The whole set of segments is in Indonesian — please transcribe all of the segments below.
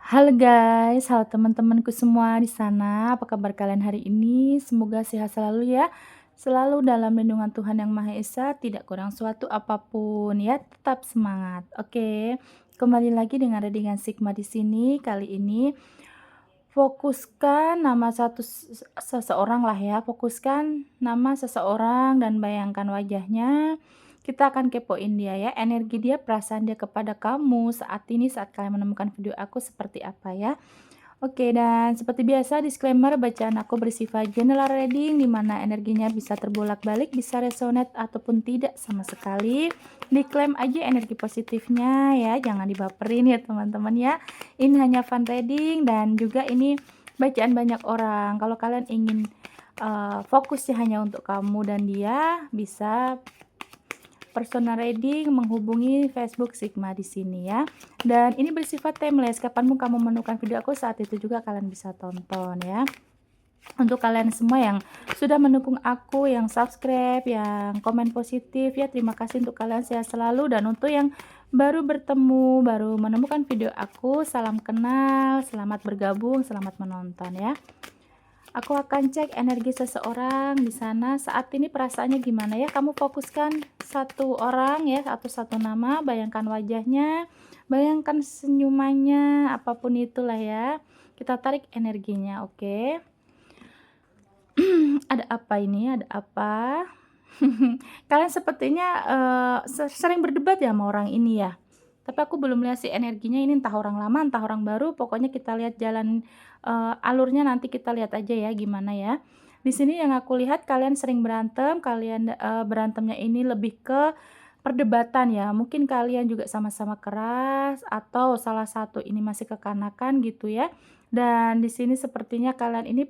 Halo guys, halo teman-temanku semua di sana. Apa kabar kalian hari ini? Semoga sehat selalu ya. Selalu dalam lindungan Tuhan Yang Maha Esa, tidak kurang suatu apapun ya. Tetap semangat. Oke. Kembali lagi dengan readingan Sigma di sini. Kali ini fokuskan nama seseorang lah ya. Fokuskan nama seseorang dan bayangkan wajahnya. Kita akan kepoin dia ya, energi dia, perasaan dia kepada kamu saat ini saat kalian menemukan video aku seperti apa ya. Oke, dan seperti biasa disclaimer, bacaan aku bersifat general reading di mana energinya bisa terbolak-balik, bisa resonate ataupun tidak sama sekali. Diklaim aja energi positifnya ya, jangan dibaperin ya teman-teman ya. Ini hanya fun reading dan juga ini bacaan banyak orang. Kalau kalian ingin fokusnya hanya untuk kamu dan dia, bisa personal reading menghubungi Facebook Sigma di sini ya. Dan ini bersifat timeless, kapanpun kamu menemukan video aku saat itu juga kalian bisa tonton ya. Untuk kalian semua yang sudah mendukung aku, yang subscribe, yang komen positif ya, terima kasih untuk kalian, sehat selalu. Dan untuk yang baru bertemu, baru menemukan video aku, salam kenal, selamat bergabung, selamat menonton ya. Aku akan cek energi seseorang di sana saat ini, perasaannya gimana ya. Kamu fokuskan satu orang ya, atau satu nama, bayangkan wajahnya, bayangkan senyumannya, apapun itulah ya. Kita tarik energinya, oke. Ada apa ini? Ada apa? Kalian sepertinya sering berdebat ya sama orang ini ya. Tapi aku belum lihat sih energinya ini, entah orang lama, entah orang baru. Pokoknya kita lihat jalan alurnya, nanti kita lihat aja ya gimana ya. Di sini yang aku lihat kalian sering berantem, kalian berantemnya ini lebih ke perdebatan ya. Mungkin kalian juga sama-sama keras atau salah satu ini masih kekanakan gitu ya. Dan di sini sepertinya kalian ini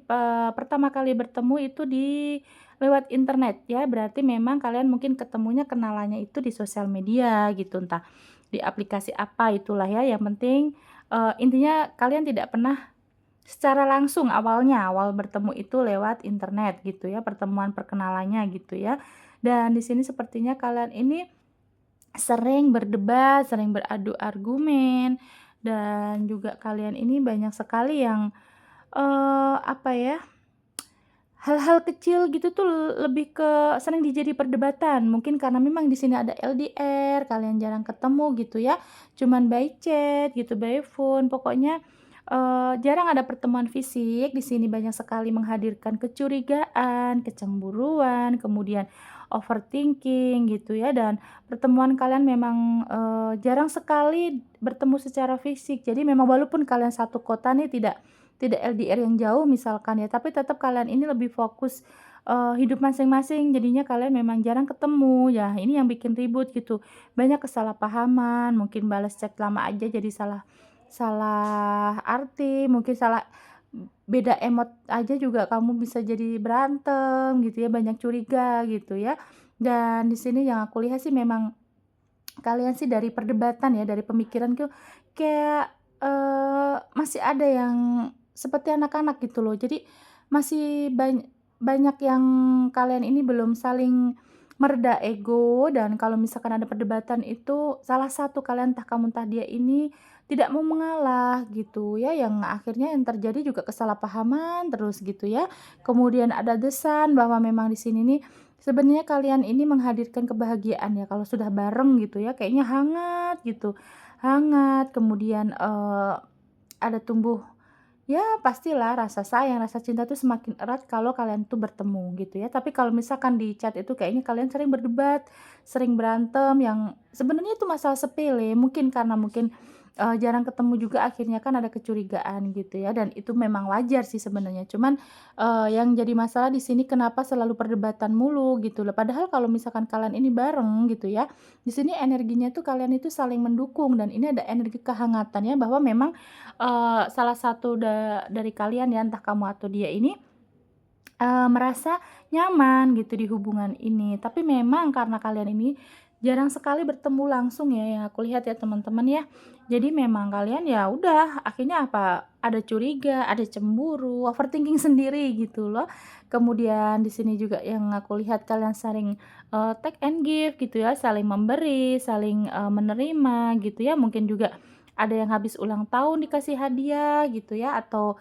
pertama kali bertemu itu di lewat internet ya. Berarti memang kalian mungkin ketemunya, kenalannya itu di sosial media gitu, entah di aplikasi apa itulah ya. Yang penting intinya kalian tidak pernah secara langsung awal bertemu itu lewat internet gitu ya, pertemuan perkenalannya gitu ya. Dan di sini sepertinya kalian ini sering berdebat, sering beradu argumen, dan juga kalian ini banyak sekali yang apa ya, hal-hal kecil gitu tuh lebih ke sering dijadi perdebatan. Mungkin karena memang di sini ada LDR, kalian jarang ketemu gitu ya. Cuman by chat gitu, by phone. Pokoknya jarang ada pertemuan fisik. Di sini banyak sekali menghadirkan kecurigaan, kecemburuan, kemudian overthinking gitu ya. Dan pertemuan kalian memang jarang sekali bertemu secara fisik. Jadi memang walaupun kalian satu kota nih, tidak LDR yang jauh misalkan ya, tapi tetap kalian ini lebih fokus hidup masing-masing, jadinya kalian memang jarang ketemu. Ya, ini yang bikin ribut gitu. Banyak kesalahpahaman, mungkin balas chat lama aja jadi salah salah arti, mungkin salah beda emot aja juga kamu bisa jadi berantem gitu ya, banyak curiga gitu ya. Dan di sini yang aku lihat sih memang kalian sih dari perdebatan ya, dari pemikiran tuh kayak masih ada yang seperti anak-anak gitu loh. Jadi masih banyak yang kalian ini belum saling mereda ego, dan kalau misalkan ada perdebatan itu salah satu kalian, entah kamu entah dia ini tidak mau mengalah gitu ya, yang akhirnya yang terjadi juga kesalahpahaman terus gitu ya. Kemudian ada desan bahwa memang di sini nih sebenarnya kalian ini menghadirkan kebahagiaan ya, kalau sudah bareng gitu ya, kayaknya hangat gitu, hangat, kemudian ada tumbuh, ya pastilah rasa sayang, rasa cinta tuh semakin erat kalau kalian tuh bertemu gitu ya. Tapi kalau misalkan di chat itu kayaknya kalian sering berdebat, sering berantem yang sebenarnya itu masalah sepele, mungkin karena mungkin jarang ketemu juga akhirnya kan ada kecurigaan gitu ya, dan itu memang wajar sih sebenarnya. Cuman yang jadi masalah di sini kenapa selalu perdebatan mulu gitu loh. Padahal kalau misalkan kalian ini bareng gitu ya, di sini energinya tuh kalian itu saling mendukung, dan ini ada energi kehangatan ya, bahwa memang salah satu dari kalian ya, entah kamu atau dia ini merasa nyaman gitu di hubungan ini. Tapi memang karena kalian ini jarang sekali bertemu langsung ya, yang aku lihat ya teman-teman ya. Jadi memang kalian ya udah akhirnya apa, ada curiga, ada cemburu, overthinking sendiri gitu loh. Kemudian di sini juga yang aku lihat kalian saling take and give gitu ya, saling memberi, saling menerima gitu ya. Mungkin juga ada yang habis ulang tahun dikasih hadiah gitu ya, atau,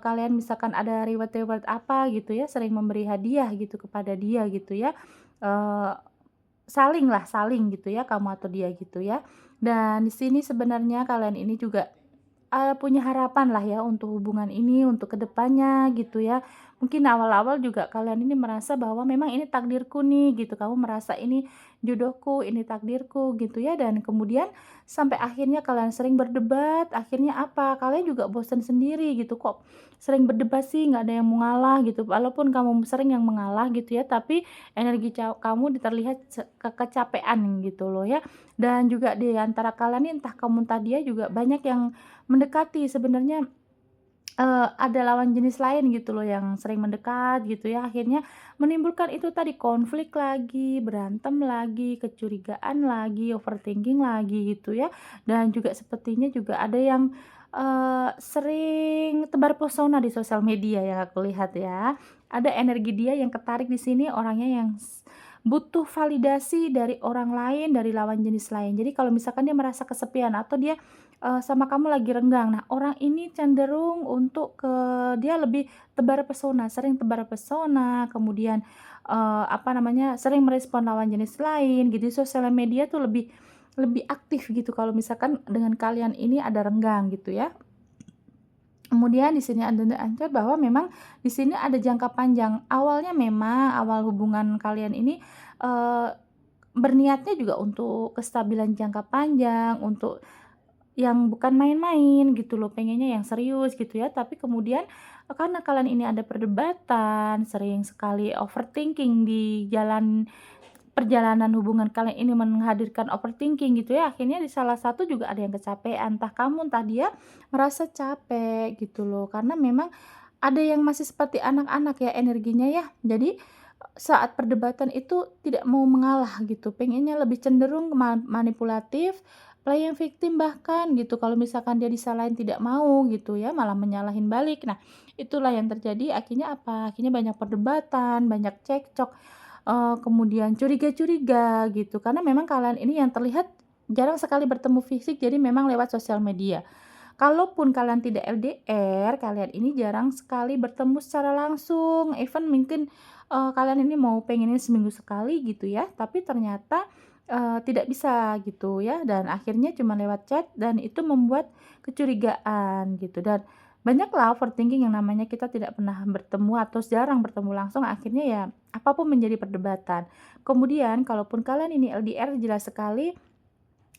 kalian misalkan ada reward-reward apa gitu ya, sering memberi hadiah gitu kepada dia gitu ya, eee, saling gitu ya, kamu atau dia gitu ya. Dan di sini sebenarnya kalian ini juga punya harapan lah ya untuk hubungan ini, untuk kedepannya gitu ya. Mungkin awal-awal juga kalian ini merasa bahwa memang ini takdirku nih gitu, kamu merasa ini jodohku, ini takdirku gitu ya, dan kemudian sampai akhirnya kalian sering berdebat, akhirnya apa, kalian juga bosan sendiri gitu, kok sering berdebat sih, nggak ada yang mau ngalah gitu. Walaupun kamu sering yang mengalah gitu ya, tapi energi kamu terlihat kecapean gitu loh ya. Dan juga di antara kalian nih, entah kamu entah dia juga banyak yang mendekati sebenarnya, ada lawan jenis lain gitu loh yang sering mendekat gitu ya, akhirnya menimbulkan itu tadi konflik lagi, berantem lagi, kecurigaan lagi, overthinking lagi gitu ya. Dan juga sepertinya juga ada yang, sering tebar pesona di sosial media yang aku lihat ya. Ada energi dia yang ketarik di sini, orangnya yang butuh validasi dari orang lain, dari lawan jenis lain. Jadi kalau misalkan dia merasa kesepian atau dia sama kamu lagi renggang. Nah, orang ini cenderung untuk dia lebih tebar pesona, sering tebar pesona, kemudian, apa namanya, sering merespon lawan jenis lain gitu. Sosial media tuh lebih lebih aktif gitu kalau misalkan dengan kalian ini ada renggang gitu ya. Kemudian di sini ada ancur bahwa memang di sini ada jangka panjang. Awalnya memang awal hubungan kalian ini, eee, berniatnya juga untuk kestabilan jangka panjang, untuk yang bukan main-main gitu loh, pengennya yang serius gitu ya. Tapi kemudian, karena kalian ini ada perdebatan, sering sekali overthinking di perjalanan hubungan kalian ini menghadirkan overthinking gitu ya, akhirnya di salah satu juga ada yang kecapean, entah kamu entah dia merasa capek gitu loh. Karena memang ada yang masih seperti anak-anak ya energinya ya. Jadi, saat perdebatan itu tidak mau mengalah gitu, pengennya lebih cenderung manipulatif, playing victim bahkan gitu. Kalau misalkan dia disalahin tidak mau gitu ya, malah menyalahin balik. Nah, itulah yang terjadi, akhirnya apa, akhirnya banyak perdebatan, banyak cekcok, kemudian curiga-curiga gitu. Karena memang kalian ini yang terlihat jarang sekali bertemu fisik, jadi memang lewat sosial media. Kalaupun kalian tidak LDR, kalian ini jarang sekali bertemu secara langsung, even mungkin, kalian ini mau pengennya seminggu sekali gitu ya, tapi ternyata, tidak bisa gitu ya, dan akhirnya cuma lewat chat dan itu membuat kecurigaan gitu. Dan banyaklah overthinking yang namanya kita tidak pernah bertemu atau jarang bertemu langsung, akhirnya ya apapun menjadi perdebatan. Kemudian kalaupun kalian ini LDR jelas sekali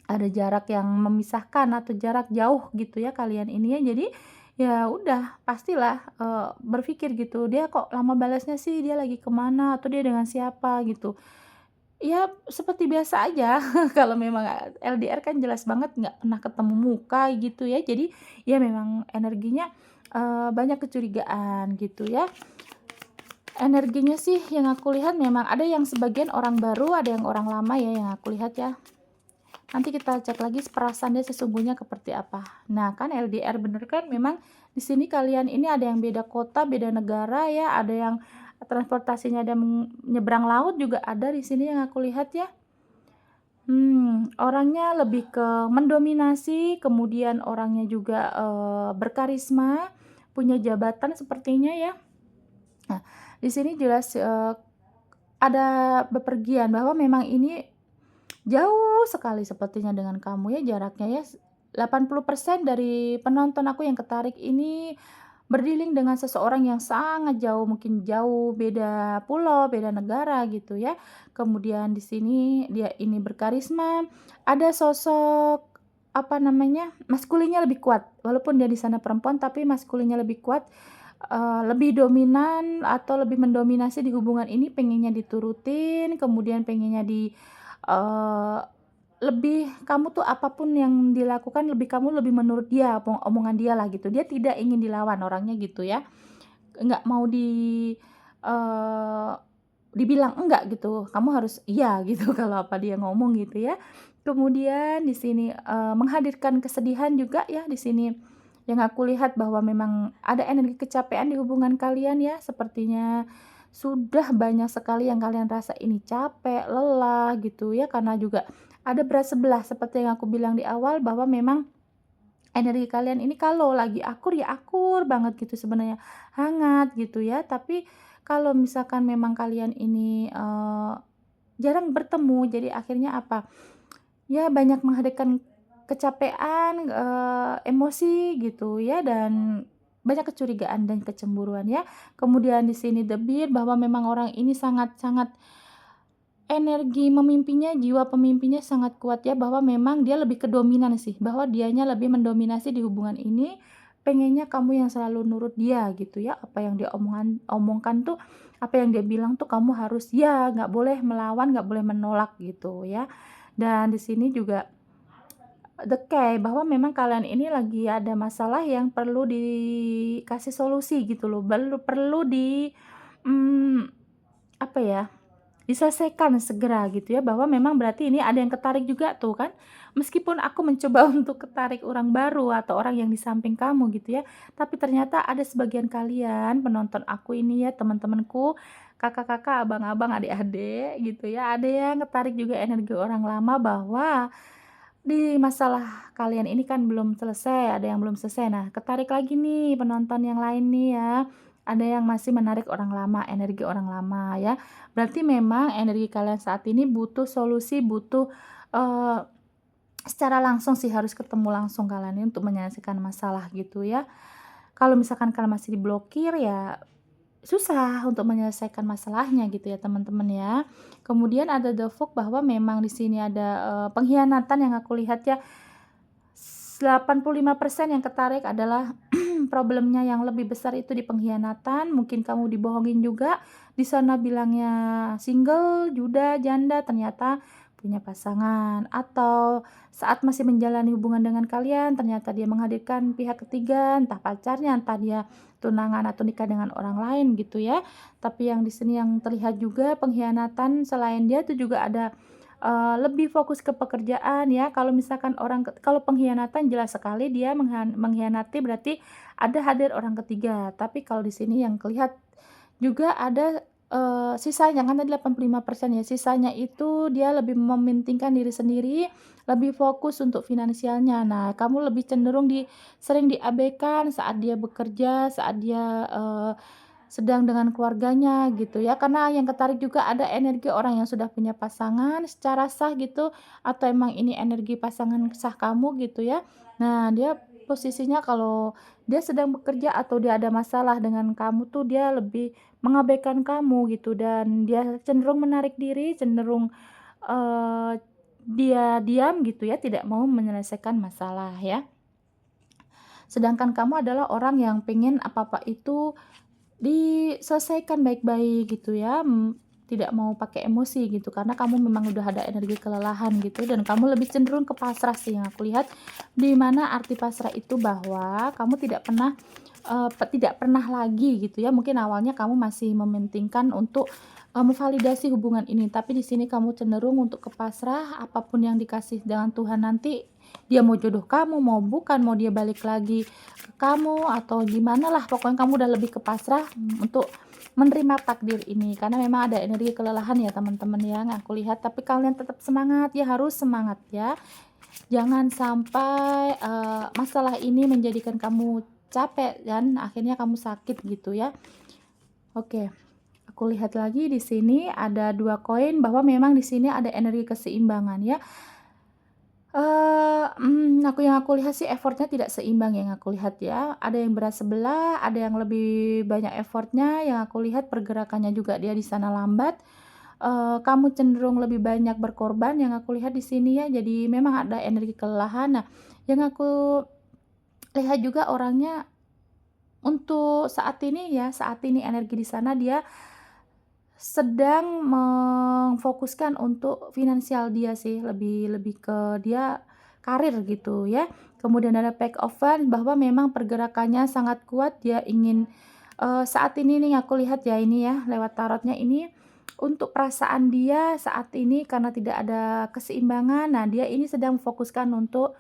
ada jarak yang memisahkan atau jarak jauh gitu ya kalian ini ya. Jadi, ya udah pastilah, berpikir gitu, "Dia kok lama balasnya sih? Dia lagi kemana atau dia dengan siapa?" Gitu. Ya seperti biasa aja kalau memang LDR kan jelas banget nggak pernah ketemu muka gitu ya. Jadi, ya memang energinya, banyak kecurigaan gitu ya. Energinya sih yang aku lihat memang ada yang sebagian orang baru, ada yang orang lama ya yang aku lihat ya. Nanti kita cek lagi perasaan dia sesungguhnya seperti apa. Nah, kan LDR bener kan memang di sini kalian ini ada yang beda kota, beda negara ya, ada yang transportasinya ada nyebrang laut juga ada di sini yang aku lihat ya. Orangnya lebih ke mendominasi, kemudian orangnya juga, berkarisma, punya jabatan sepertinya ya. Nah, di sini jelas, ada bepergian bahwa memang ini jauh sekali sepertinya dengan kamu ya jaraknya ya, 80% dari penonton aku yang ketarik ini berdealing dengan seseorang yang sangat jauh, mungkin jauh beda pulau, beda negara gitu ya. Kemudian di sini dia ini berkarisma, ada sosok, apa namanya, maskulinnya lebih kuat. Walaupun dia di sana perempuan tapi maskulinnya lebih kuat, lebih dominan atau lebih mendominasi di hubungan ini, pengennya diturutin, kemudian pengennya eee, lebih kamu tuh apapun yang dilakukan kamu lebih menurut dia, omongan dia lah gitu. Dia tidak ingin dilawan orangnya gitu ya. Nggak mau eee, dibilang enggak gitu, kamu harus iya gitu kalau apa dia ngomong gitu ya. Kemudian di sini, menghadirkan kesedihan juga ya di sini, yang aku lihat bahwa memang ada energi kecapean di hubungan kalian ya, sepertinya sudah banyak sekali yang kalian rasa ini capek, lelah gitu ya, karena juga ada berat sebelah seperti yang aku bilang di awal bahwa memang energi kalian ini kalau lagi akur ya akur banget gitu sebenarnya, hangat gitu ya. Tapi kalau misalkan memang kalian ini, jarang bertemu, jadi akhirnya apa, ya banyak menghadapkan kecapean, emosi gitu ya, dan banyak kecurigaan dan kecemburuan ya. Kemudian di sini The Bear bahwa memang orang ini sangat-sangat energi memimpinya, jiwa pemimpinnya sangat kuat ya, bahwa memang dia lebih ke dominan sih, bahwa dianya lebih mendominasi di hubungan ini, pengennya kamu yang selalu nurut dia gitu ya, apa yang dia omongkan tuh, apa yang dia bilang tuh kamu harus ya, nggak boleh melawan, nggak boleh menolak gitu ya. Dan di sini juga bahwa memang kalian ini lagi ada masalah yang perlu dikasih solusi gitu loh, perlu mmm, apa ya, diselesaikan segera gitu ya, bahwa memang berarti ini ada yang ketarik juga tuh kan. Meskipun aku mencoba untuk ketarik orang baru atau orang yang di samping kamu gitu ya, tapi ternyata ada sebagian kalian penonton aku ini ya, teman-temanku, kakak-kakak, abang-abang, adik-adik gitu ya, ada yang ketarik juga energi orang lama bahwa di masalah kalian ini kan belum selesai, ada yang belum selesai. Nah, ketarik lagi nih penonton yang lain nih ya. Ada yang masih menarik orang lama, energi orang lama ya. Berarti memang energi kalian saat ini butuh solusi, butuh eee, secara langsung sih harus ketemu langsung kalian ini untuk menyelesaikan masalah gitu ya. Kalau misalkan kalian masih diblokir ya susah untuk menyelesaikan masalahnya gitu ya teman-teman ya. Kemudian ada the fog bahwa memang di sini ada, pengkhianatan yang aku lihat ya, 85% yang ketarik adalah problemnya yang lebih besar itu di pengkhianatan, mungkin kamu dibohongin juga, di sana bilangnya single, duda, janda, ternyata punya pasangan, atau saat masih menjalani hubungan dengan kalian, ternyata dia menghadirkan pihak ketiga, entah pacarnya, entah dia tunangan atau nikah dengan orang lain gitu ya. Tapi yang di sini yang terlihat juga pengkhianatan selain dia itu juga ada lebih fokus ke pekerjaan ya. Kalau misalkan kalau pengkhianatan jelas sekali dia mengkhianati berarti ada hadir orang ketiga. Tapi kalau di sini yang terlihat juga ada, sisanya kan tadi 85% ya, sisanya itu dia lebih mementingkan diri sendiri, lebih fokus untuk finansialnya. Nah, kamu lebih cenderung sering diabaikan saat dia bekerja, saat dia, sedang dengan keluarganya gitu ya, karena yang ketarik juga ada energi orang yang sudah punya pasangan secara sah gitu, atau emang ini energi pasangan sah kamu gitu ya. Nah, dia posisinya kalau dia sedang bekerja atau dia ada masalah dengan kamu tuh dia lebih mengabaikan kamu gitu, dan dia cenderung menarik diri, cenderung, dia diam gitu ya, tidak mau menyelesaikan masalah ya. Sedangkan kamu adalah orang yang pengen apa-apa itu diselesaikan baik-baik gitu ya, tidak mau pakai emosi gitu, karena kamu memang udah ada energi kelelahan gitu, dan kamu lebih cenderung ke pasrah sih yang aku lihat. Di mana arti pasrah itu bahwa kamu tidak pernah lagi gitu ya, mungkin awalnya kamu masih mementingkan untuk, memvalidasi hubungan ini, tapi di sini kamu cenderung untuk ke pasrah, apapun yang dikasih dengan Tuhan nanti, dia mau jodoh kamu, mau bukan, mau dia balik lagi ke kamu atau gimana lah, pokoknya kamu udah lebih ke pasrah, untuk menerima takdir ini, karena memang ada energi kelelahan ya teman-teman yang aku lihat, tapi kalian tetap semangat ya, harus semangat ya. Jangan sampai, masalah ini menjadikan kamu capek dan akhirnya kamu sakit gitu ya. Oke, aku lihat lagi di sini ada 2 koin bahwa memang di sini ada energi keseimbangan ya. Yang aku lihat sih effortnya tidak seimbang yang aku lihat ya. Ada yang berat sebelah, ada yang lebih banyak effortnya, yang aku lihat pergerakannya juga dia di sana lambat. Kamu cenderung lebih banyak berkorban yang aku lihat di sini ya, jadi memang ada energi kelelahan. Nah, yang aku lihat juga orangnya untuk saat ini energi di sana dia sedang memfokuskan untuk finansial dia sih, lebih lebih ke dia karir gitu ya. Kemudian ada back over bahwa memang pergerakannya sangat kuat, dia ingin, saat ini nih aku lihat ya ini ya, lewat tarotnya ini, untuk perasaan dia saat ini karena tidak ada keseimbangan, nah dia ini sedang memfokuskan untuk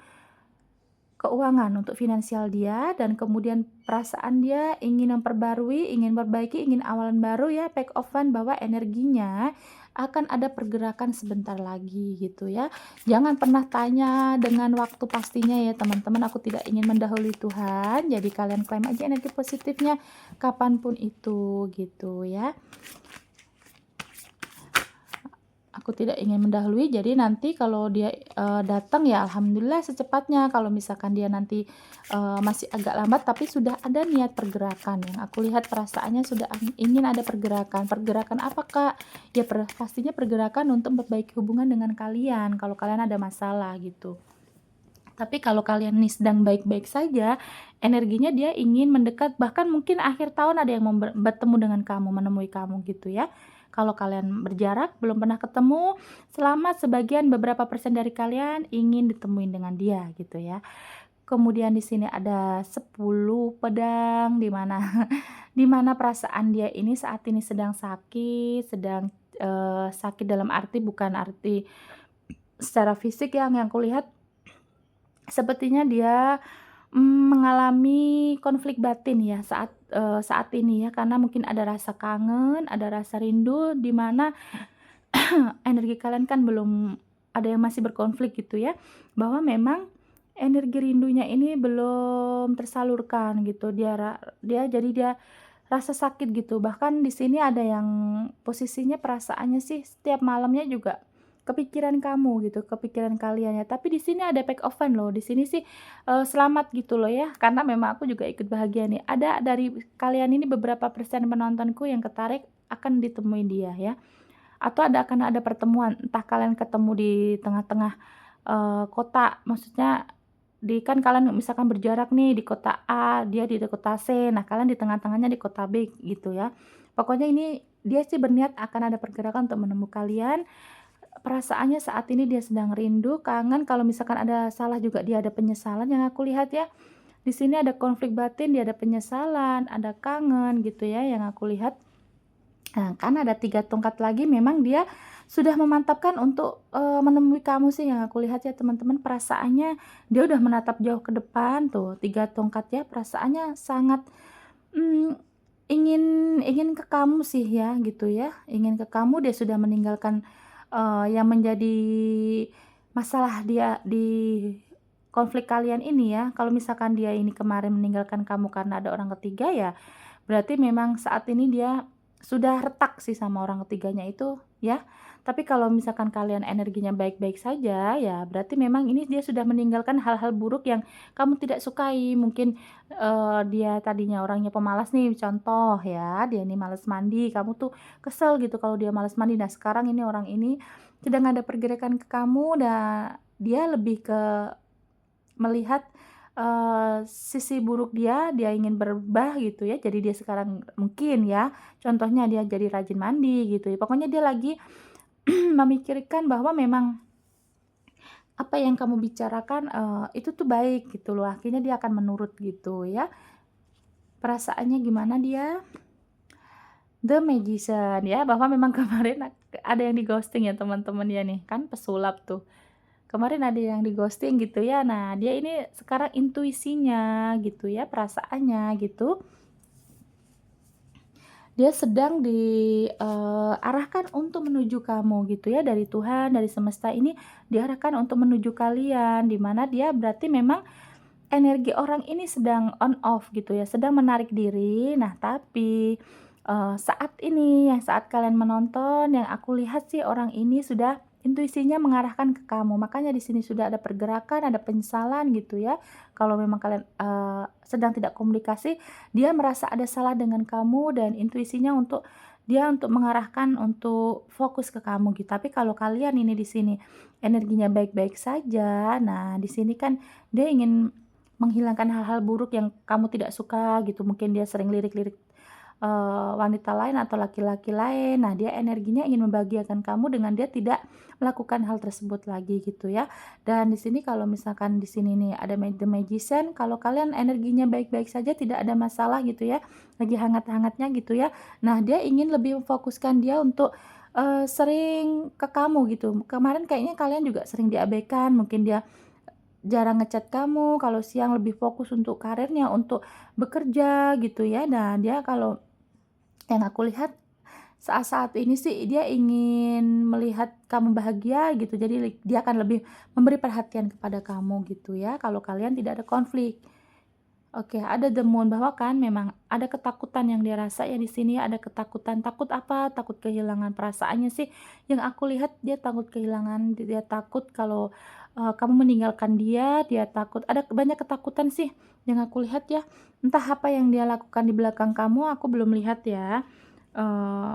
keuangan, untuk finansial dia, dan kemudian perasaan dia ingin memperbarui, ingin memperbaiki, ingin awalan baru ya, back off-an bahwa energinya akan ada pergerakan sebentar lagi gitu ya. Jangan pernah tanya dengan waktu pastinya ya teman-teman, aku tidak ingin mendahului Tuhan, jadi kalian klaim aja energi positifnya kapanpun itu gitu ya. Aku tidak ingin mendahului, jadi nanti kalau dia datang ya alhamdulillah secepatnya. Kalau misalkan dia nanti masih agak lambat tapi sudah ada niat pergerakan, yang aku lihat perasaannya sudah ingin ada pergerakan. Pergerakan apa, Kak? Ya pastinya pergerakan untuk memperbaiki hubungan dengan kalian kalau kalian ada masalah gitu. Tapi kalau kalian nih sedang baik-baik saja, energinya dia ingin mendekat, bahkan mungkin akhir tahun ada yang mau bertemu dengan kamu, menemui kamu gitu ya. Kalau kalian berjarak, belum pernah ketemu, selamat sebagian beberapa persen dari kalian ingin ditemuin dengan dia gitu ya. Kemudian di sini ada 10 pedang, di mana di mana perasaan dia ini saat ini sedang sakit, sedang sakit dalam arti bukan arti secara fisik yang kulihat sepertinya dia mengalami konflik batin ya saat ini ya, karena mungkin ada rasa kangen, ada rasa rindu, di mana energi kalian kan belum ada yang masih berkonflik gitu ya, bahwa memang energi rindunya ini belum tersalurkan gitu, dia rasa sakit gitu. Bahkan di sini ada yang posisinya perasaannya sih setiap malamnya juga kepikiran kamu gitu, kepikiran kalian ya. Tapi di sini ada back off-an loh. Di sini sih selamat gitu loh ya. Karena memang aku juga ikut bahagia nih. Ada dari kalian ini beberapa persen penontonku yang ketarik akan ditemuin dia ya. Atau akan ada pertemuan, entah kalian ketemu di tengah-tengah kota, maksudnya kan kalian misalkan berjarak nih di kota A, dia di kota C, nah kalian di tengah-tengahnya di kota B gitu ya. Pokoknya ini dia sih berniat akan ada pergerakan untuk menemukan kalian. Perasaannya saat ini dia sedang rindu, kangen, kalau misalkan ada salah juga dia ada penyesalan yang aku lihat ya. Di sini ada konflik batin, dia ada penyesalan, ada kangen gitu ya yang aku lihat. Nah, kan ada 3 tongkat lagi, memang dia sudah memantapkan untuk menemui kamu sih yang aku lihat ya teman-teman. Perasaannya dia udah menatap jauh ke depan tuh, 3 tongkat ya, perasaannya sangat mmm, ingin ingin ke kamu sih ya gitu ya, ingin ke kamu. Dia sudah meninggalkan yang menjadi masalah dia di konflik kalian ini ya. Kalau misalkan dia ini kemarin meninggalkan kamu karena ada orang ketiga ya, berarti memang saat ini dia sudah retak sih sama orang ketiganya itu ya. Tapi kalau misalkan kalian energinya baik-baik saja, ya berarti memang ini dia sudah meninggalkan hal-hal buruk yang kamu tidak sukai. Mungkin dia tadinya orangnya pemalas nih, contoh ya, dia ini males mandi, kamu tuh kesel gitu kalau dia males mandi. Nah, sekarang ini orang ini sedang ada pergerakan ke kamu dan dia lebih ke melihat sisi buruk dia ingin berubah gitu ya, jadi dia sekarang mungkin ya, contohnya dia jadi rajin mandi gitu ya, pokoknya dia lagi memikirkan bahwa memang apa yang kamu bicarakan itu tuh baik gitu loh, akhirnya dia akan menurut gitu ya. Perasaannya gimana dia? The Magician ya, bahwa memang kemarin ada yang di-ghosting ya teman-teman ya nih, kan pesulap tuh. Kemarin ada yang di-ghosting gitu ya. Nah, dia ini sekarang intuisinya gitu ya, perasaannya gitu, dia sedang diarahkan untuk menuju kamu gitu ya, dari Tuhan, dari semesta ini diarahkan untuk menuju kalian, di mana dia berarti memang energi orang ini sedang on off gitu ya, sedang menarik diri. Nah, tapi saat ini, yang saat kalian menonton, yang aku lihat sih orang ini sudah intuisinya mengarahkan ke kamu. Makanya di sini sudah ada pergerakan, ada penyesalan gitu ya. Kalau memang kalian sedang tidak komunikasi, dia merasa ada salah dengan kamu dan intuisinya untuk mengarahkan untuk fokus ke kamu gitu. Tapi kalau kalian ini di sini energinya baik-baik saja, nah di sini kan dia ingin menghilangkan hal-hal buruk yang kamu tidak suka gitu, mungkin dia sering lirik-lirik wanita lain atau laki-laki lain. Nah, dia energinya ingin membahagiakan kamu dengan dia tidak melakukan hal tersebut lagi gitu ya. Dan di sini kalau misalkan di sini nih ada The Magician, kalau kalian energinya baik-baik saja, tidak ada masalah gitu ya, lagi hangat-hangatnya gitu ya. Nah, dia ingin lebih memfokuskan dia untuk sering ke kamu gitu. Kemarin kayaknya kalian juga sering diabaikan, mungkin dia jarang ngechat kamu, kalau siang lebih fokus untuk karirnya, untuk bekerja gitu ya. Nah, dia kalau yang aku lihat saat-saat ini sih dia ingin melihat kamu bahagia gitu, jadi dia akan lebih memberi perhatian kepada kamu gitu ya, kalau kalian tidak ada konflik. Oke, ada the moon bahwa kan memang ada ketakutan yang dia rasa ya di sini ya, ada ketakutan. Takut apa? Takut kehilangan perasaannya sih. Yang aku lihat dia takut kehilangan, dia takut kalau kamu meninggalkan dia, dia takut. Ada banyak ketakutan sih yang aku lihat ya. Entah apa yang dia lakukan di belakang kamu, aku belum lihat ya. eh,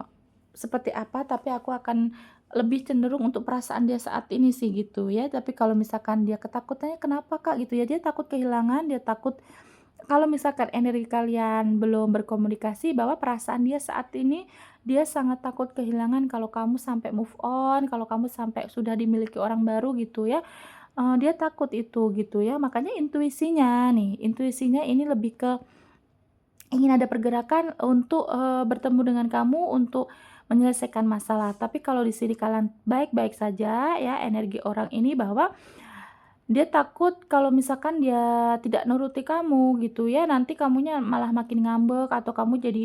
Seperti apa, tapi aku akan lebih cenderung untuk perasaan dia saat ini sih gitu ya. Tapi kalau misalkan dia ketakutannya kenapa Kak gitu ya, dia takut kehilangan, dia takut kalau misalkan energi kalian belum berkomunikasi bahwa perasaan dia saat ini, dia sangat takut kehilangan kalau kamu sampai move on, kalau kamu sampai sudah dimiliki orang baru gitu ya, dia takut itu gitu ya. Makanya intuisinya nih, intuisinya ini lebih ke ingin ada pergerakan untuk, bertemu dengan kamu untuk menyelesaikan masalah. Tapi kalau di sini kalian baik-baik saja ya, energi orang ini bahwa dia takut kalau misalkan dia tidak nuruti kamu gitu ya, nanti kamunya malah makin ngambek atau kamu jadi,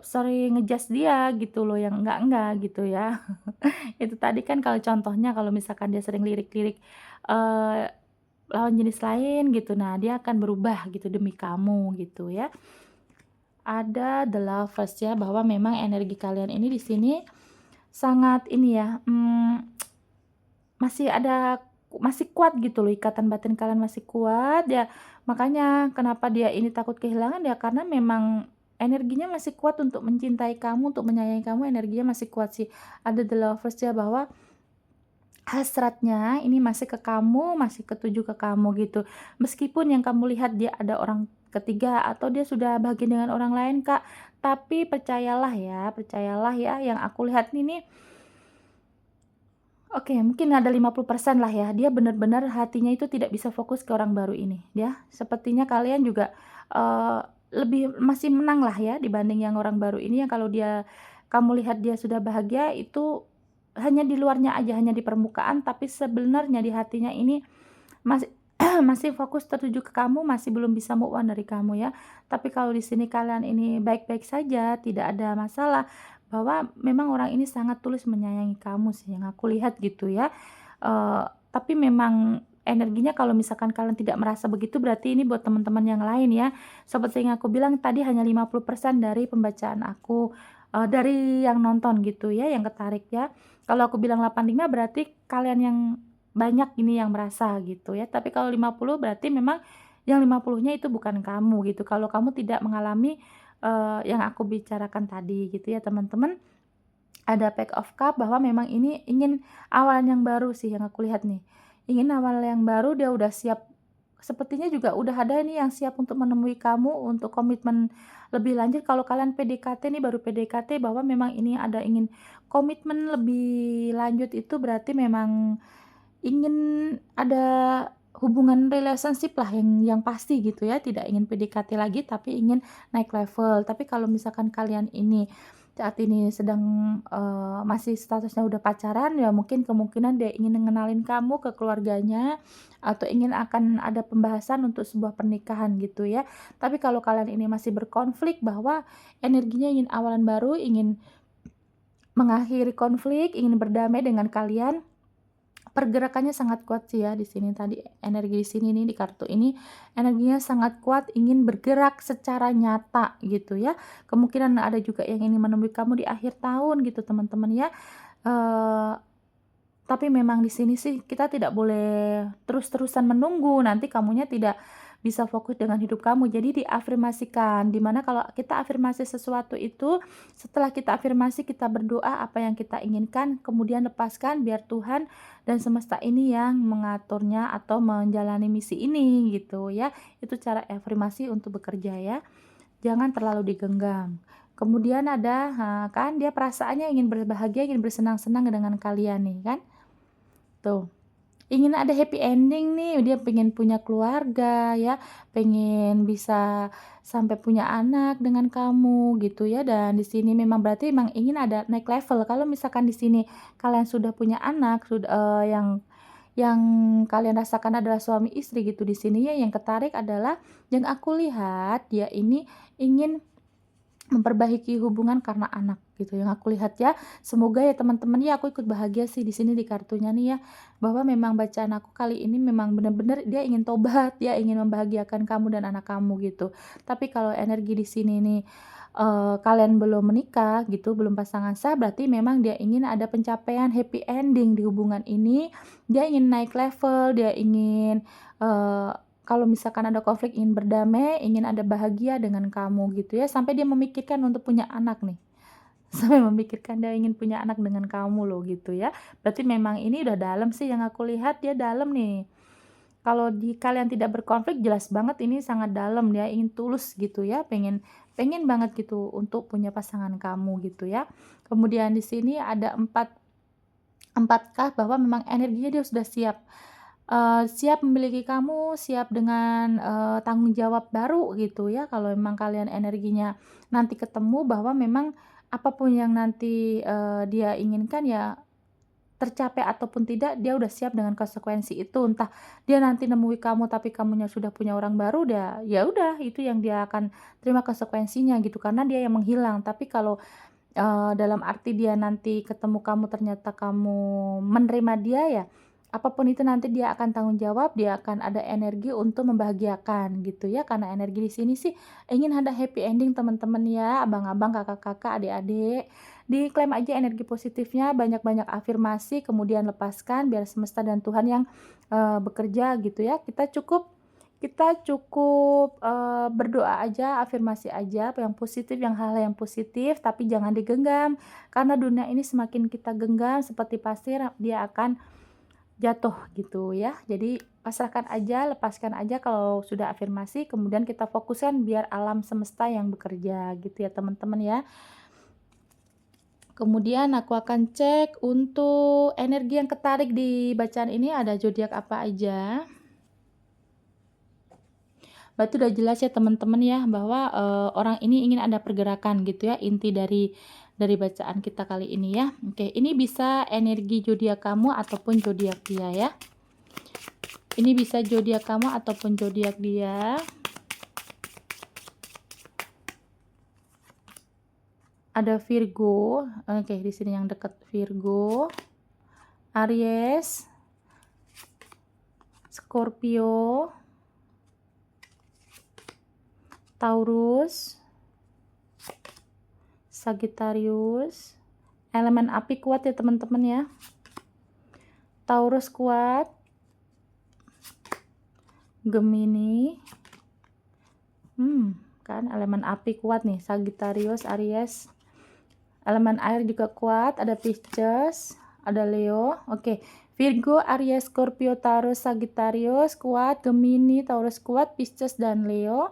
sering nge dia gitu loh, yang enggak gitu ya. Itu tadi kan kalau contohnya kalau misalkan dia sering lirik-lirik, eee, lawan jenis lain gitu, nah dia akan berubah gitu demi kamu gitu ya. Ada The Lovers ya, bahwa memang energi kalian ini di sini sangat ini ya, masih kuat gitu loh, ikatan batin kalian masih kuat ya, makanya kenapa dia ini takut kehilangan ya karena memang energinya masih kuat untuk mencintai kamu, untuk menyayangi kamu, energinya masih kuat sih. Ada The Lovers ya, bahwa hasratnya ini masih ke kamu, masih ketuju ke kamu gitu. Meskipun yang kamu lihat dia ada orang ketiga atau dia sudah bahagia dengan orang lain, Kak, tapi percayalah ya yang aku lihat ini. Oke, mungkin ada 50% lah ya, dia benar-benar hatinya itu tidak bisa fokus ke orang baru ini, ya. Sepertinya kalian juga, eee, lebih masih menang lah ya dibanding yang orang baru ini yang kalau kamu lihat dia sudah bahagia itu hanya di luarnya aja, hanya di permukaan, tapi sebenarnya di hatinya ini masih masih fokus tertuju ke kamu, masih belum bisa move on dari kamu ya. Tapi kalau di sini kalian ini baik-baik saja, tidak ada masalah, bahwa memang orang ini sangat tulus menyayangi kamu sih yang aku lihat gitu ya. Tapi memang energinya kalau misalkan kalian tidak merasa begitu berarti ini buat teman-teman yang lain ya. Seperti yang aku bilang tadi hanya 50% dari pembacaan aku, dari yang nonton gitu ya, yang ketarik ya. Kalau aku bilang 85 berarti kalian yang banyak ini yang merasa gitu ya, tapi kalau 50 berarti memang yang 50-nya itu bukan kamu gitu, kalau kamu tidak mengalami, yang aku bicarakan tadi gitu ya teman-teman. Ada Pack of Cup bahwa memang ini ingin awalan yang baru sih yang aku lihat nih, ingin awal yang baru, dia udah siap, sepertinya juga udah ada nih yang siap untuk menemui kamu untuk komitmen lebih lanjut. Kalau kalian PDKT nih, baru PDKT bahwa memang ini ada ingin komitmen lebih lanjut, itu berarti memang ingin ada hubungan relationship lah yang pasti gitu ya, tidak ingin PDKT lagi tapi ingin naik level. Tapi kalau misalkan kalian ini saat ini sedang, masih statusnya udah pacaran, ya mungkin kemungkinan dia ingin ngenalin kamu ke keluarganya atau ingin akan ada pembahasan untuk sebuah pernikahan gitu ya. Tapi kalau kalian ini masih berkonflik bahwa energinya ingin awalan baru, ingin mengakhiri konflik, ingin berdamai dengan kalian, pergerakannya sangat kuat sih ya di sini tadi, energi di sini nih di kartu ini, energinya sangat kuat ingin bergerak secara nyata gitu ya. Kemungkinan ada juga yang ingin menemui kamu di akhir tahun gitu teman-teman ya. Eee tapi memang di sini sih kita tidak boleh terus-terusan menunggu, nanti kamunya tidak bisa fokus dengan hidup kamu. Jadi diafirmasikan, dimana kalau kita afirmasi sesuatu itu, setelah kita afirmasi kita berdoa apa yang kita inginkan, kemudian lepaskan biar Tuhan dan semesta ini yang mengaturnya atau menjalani misi ini gitu ya. Itu cara afirmasi untuk bekerja ya. Jangan terlalu digenggam. Kemudian ada, kan dia perasaannya ingin berbahagia, ingin bersenang-senang dengan kalian nih kan. Tuh, ingin ada happy ending nih, dia pengen punya keluarga ya, pengen bisa sampai punya anak dengan kamu gitu ya, dan di sini memang berarti memang ingin ada naik level. Kalau misalkan di sini kalian sudah punya anak, yang yang kalian rasakan adalah suami istri gitu di sini ya, yang ketarik adalah yang aku lihat dia ini ingin memperbaiki hubungan karena anak gitu yang aku lihat ya. Semoga ya teman-teman ya aku ikut bahagia sih di sini di kartunya nih ya, bahwa memang bacaan aku kali ini memang benar-benar dia ingin tobat, dia ingin membahagiakan kamu dan anak kamu gitu. Tapi kalau energi di sini nih, kalian belum menikah gitu, belum pasangan sah, berarti memang dia ingin ada pencapaian happy ending di hubungan ini. Dia ingin naik level, dia ingin, kalau misalkan ada konflik ingin berdamai, ingin ada bahagia dengan kamu gitu ya, sampai dia memikirkan untuk punya anak nih. Sampai memikirkan dia ingin punya anak dengan kamu loh gitu ya. Berarti memang ini udah dalam sih yang aku lihat, dia dalam nih. Kalau di kalian tidak berkonflik jelas banget ini sangat dalam, dia ingin tulus gitu ya, pengen pengen banget gitu untuk punya pasangan kamu gitu ya. Kemudian di sini ada empatkah bahwa memang energinya dia sudah siap. Siap memiliki kamu, siap dengan, tanggung jawab baru gitu ya, kalau memang kalian energinya nanti ketemu bahwa memang apapun yang nanti, dia inginkan ya tercapai ataupun tidak, dia udah siap dengan konsekuensi itu. Entah dia nanti nemui kamu tapi kamunya sudah punya orang baru, ya udah itu yang dia akan terima konsekuensinya gitu, karena dia yang menghilang. Tapi kalau dalam arti dia nanti ketemu kamu ternyata kamu menerima dia ya, apapun itu nanti dia akan tanggung jawab, dia akan ada energi untuk membahagiakan gitu ya. Karena energi di sini sih ingin ada happy ending teman-teman ya, abang-abang, kakak-kakak, adik-adik. Diklaim aja energi positifnya, banyak-banyak afirmasi, kemudian lepaskan biar semesta dan Tuhan yang, bekerja gitu ya. Kita cukup, berdoa aja, afirmasi aja, yang positif, yang hal-hal yang positif, tapi jangan digenggam. Karena dunia ini semakin kita genggam seperti pasir, dia akan jatuh gitu ya. Jadi pasrahkan aja, lepaskan aja kalau sudah afirmasi, kemudian kita fokuskan biar alam semesta yang bekerja gitu ya teman-teman ya. Kemudian aku akan cek untuk energi yang ketarik di bacaan ini ada zodiak apa aja. Berarti udah jelas ya teman-teman ya bahwa, orang ini ingin ada pergerakan gitu ya, inti dari bacaan kita kali ini ya. Oke, ini bisa energi zodiak kamu ataupun zodiak dia ya. Ini bisa zodiak kamu ataupun zodiak dia. Ada Virgo, oke di sini yang dekat Virgo, Aries, Scorpio, Taurus, Sagittarius, elemen api kuat ya teman-teman ya. Taurus kuat, Gemini, kan elemen api kuat nih, Sagittarius, Aries. Elemen air juga kuat, ada Pisces, ada Leo. Oke, Virgo, Aries, Scorpio, Taurus, Sagittarius kuat, Gemini, Taurus kuat, Pisces dan Leo.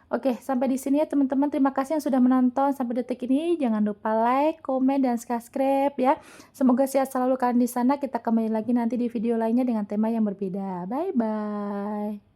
Oke, sampai di sini ya teman-teman. Terima kasih yang sudah menonton sampai detik ini. Jangan lupa like, komen, dan subscribe ya. Semoga sehat selalu kalian di sana. Kita kembali lagi nanti di video lainnya dengan tema yang berbeda. Bye bye.